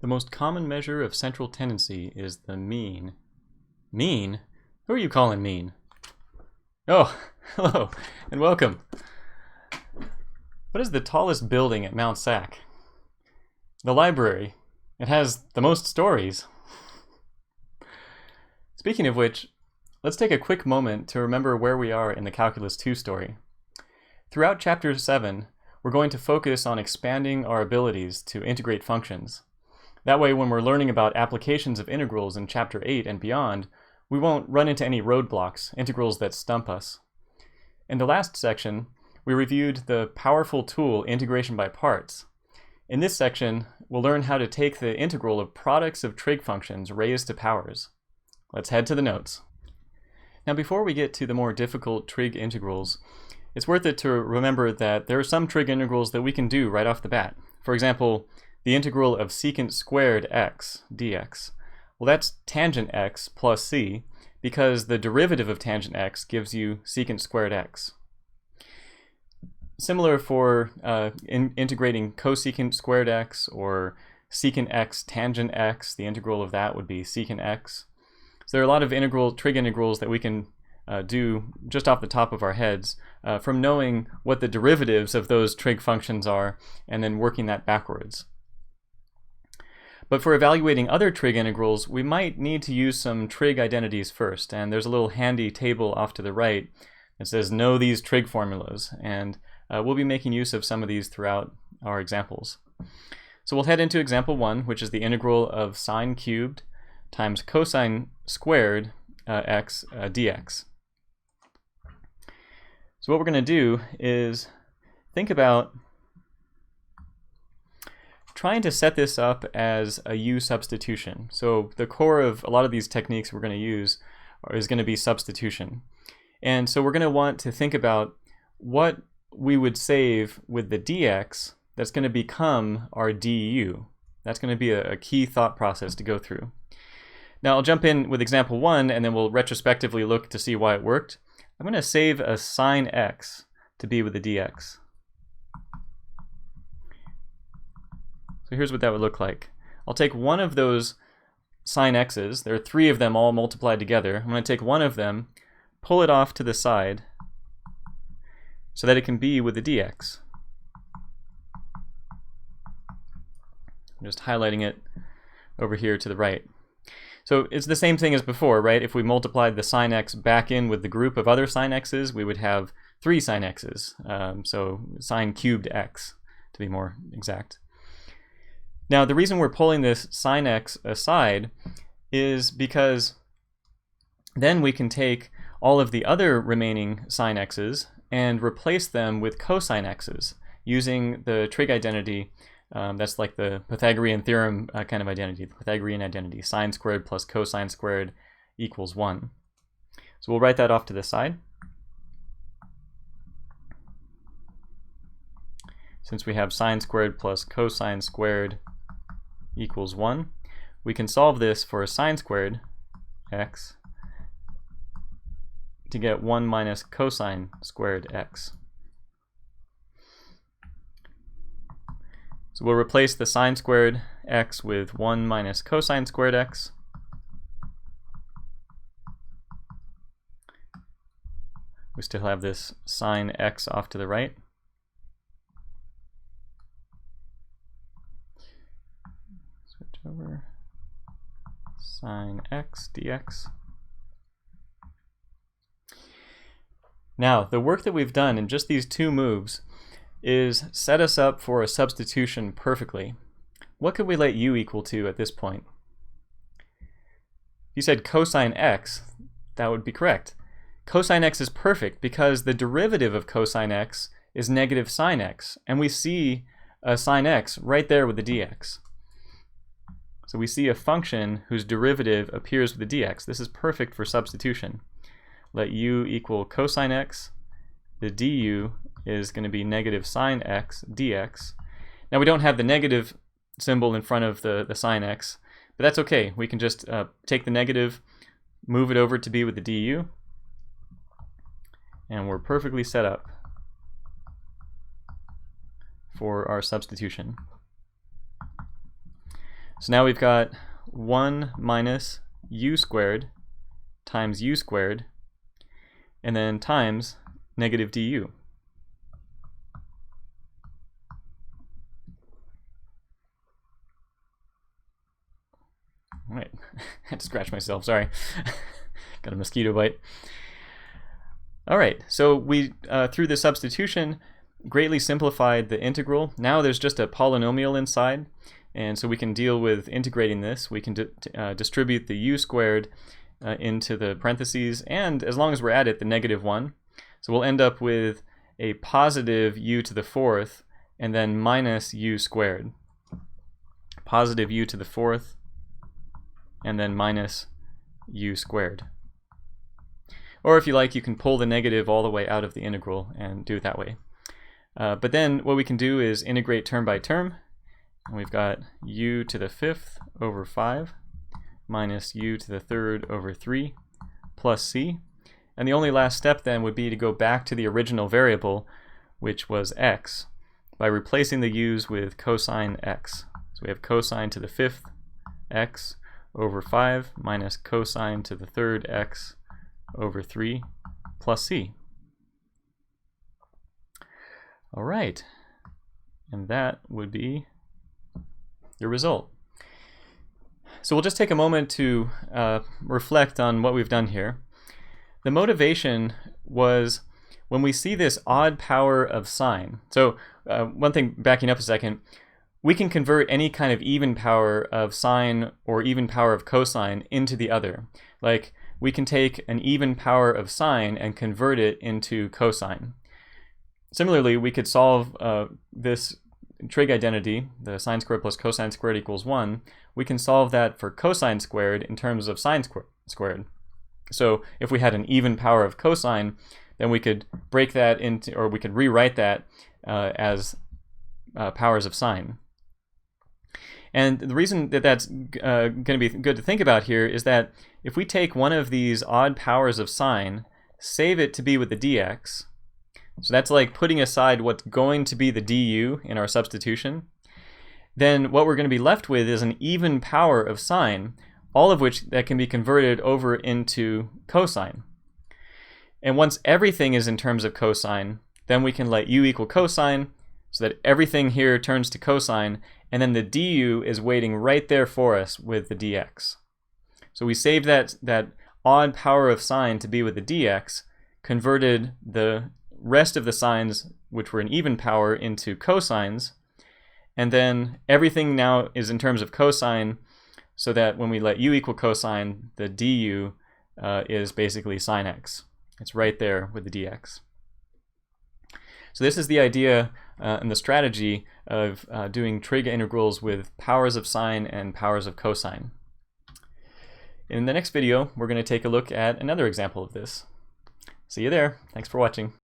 The most common measure of central tendency is the mean. Mean? Who are you calling mean? Oh, hello, and welcome. What is the tallest building at Mount Sac? The library. It has the most stories. Speaking of which, let's take a quick moment to remember where we are in the Calculus 2 story. Throughout Chapter 7, we're going to focus on expanding our abilities to integrate functions. That way, when we're learning about applications of integrals in Chapter 8 and beyond, we won't run into any roadblocks, integrals that stump us. In the last section, we reviewed the powerful tool integration by parts. In this section, we'll learn how to take the integral of products of trig functions raised to powers. Let's head to the notes. Now, before we get to the more difficult trig integrals, it's worth it to remember that there are some trig integrals that we can do right off the bat. For example, the integral of secant squared x dx. Well, that's tangent x plus c, because the derivative of tangent x gives you secant squared x. Similar for integrating cosecant squared x, or secant x tangent x, the integral of that would be secant x. So there are a lot of trig integrals that we can do just off the top of our heads from knowing what the derivatives of those trig functions are and then working that backwards. But for evaluating other trig integrals, we might need to use some trig identities first, and there's a little handy table off to the right that says know these trig formulas, and we'll be making use of some of these throughout our examples. So we'll head into example 1, which is the integral of sine cubed times cosine squared x dx. So what we're going to do is think about trying to set this up as a u substitution. So the core of a lot of these techniques we're going to use is going to be substitution. And so we're going to want to think about what we would save with the dx that's going to become our du. That's going to be a key thought process to go through. Now I'll jump in with example 1 and then we'll retrospectively look to see why it worked. I'm going to save a sine x to be with the dx. So here's what that would look like. I'll take one of those sine x's, there are 3 of them all multiplied together. I'm going to take one of them, pull it off to the side so that it can be with the dx. I'm just highlighting it over here to the right. So it's the same thing as before, right? If we multiplied the sine x back in with the group of other sine x's, we would have 3 sine x's. So sine cubed x, to be more exact. Now, the reason we're pulling this sine x aside is because then we can take all of the other remaining sine x's and replace them with cosine x's using the trig identity. That's like the Pythagorean theorem kind of identity, the Pythagorean identity, sine squared plus cosine squared equals 1. So we'll write that off to the side. Since we have sine squared plus cosine squared equals 1, we can solve this for sine squared x to get 1 minus cosine squared x. So we'll replace the sine squared x with 1 minus cosine squared x. We still have this sine x off to the right. Switch over. Sine x dx. Now, the work that we've done in just these 2 moves is set us up for a substitution perfectly. What could we let u equal to at this point? If you said cosine x, that would be correct. Cosine x is perfect because the derivative of cosine x is negative sine x, and we see a sine x right there with the dx. So we see a function whose derivative appears with the dx. This is perfect for substitution. Let u equal cosine x. The du is going to be negative sine x dx. Now we don't have the negative symbol in front of the sine x, but that's okay. We can just take the negative, move it over to be with the du, and we're perfectly set up for our substitution. So now we've got 1 minus u squared times u squared, and then times negative du. All right, I had to scratch myself, sorry. Got a mosquito bite. All right, so we, through the substitution, greatly simplified the integral. Now there's just a polynomial inside, and so we can deal with integrating this. We can distribute the u squared into the parentheses, and as long as we're at it, the negative 1. So we'll end up with a positive u to the 4th, and then minus u squared. Positive u to the 4th, and then minus u squared. Or if you like, you can pull the negative all the way out of the integral and do it that way. But then what we can do is integrate term by term. And we've got u to the 5th over 5 minus u to the 3rd over 3 plus c. And the only last step then would be to go back to the original variable, which was x, by replacing the u's with cosine x. So we have cosine to the 5th x over 5 minus cosine to the 3rd x over 3 plus c. All right, and that would be your result. So we'll just take a moment to reflect on what we've done here. The motivation was when we see this odd power of sine. So one thing, backing up a second, we can convert any kind of even power of sine or even power of cosine into the other. Like, we can take an even power of sine and convert it into cosine. Similarly, we could solve this trig identity, the sine squared plus cosine squared equals 1. We can solve that for cosine squared in terms of sine squared. So if we had an even power of cosine, then we could break that into, or we could rewrite that as powers of sine. And the reason that that's going to be good to think about here is that if we take one of these odd powers of sine, save it to be with the dx, so that's like putting aside what's going to be the du in our substitution, then what we're going to be left with is an even power of sine, all of which that can be converted over into cosine. And once everything is in terms of cosine, then we can let u equal cosine, so that everything here turns to cosine, and then the du is waiting right there for us with the dx. So we saved that odd power of sine to be with the dx, converted the rest of the sines, which were an even power, into cosines, and then everything now is in terms of cosine, so that when we let u equal cosine, the du is basically sine x. It's right there with the dx. So this is the idea and the strategy of doing trig integrals with powers of sine and powers of cosine. In the next video, we're going to take a look at another example of this. See you there. Thanks for watching.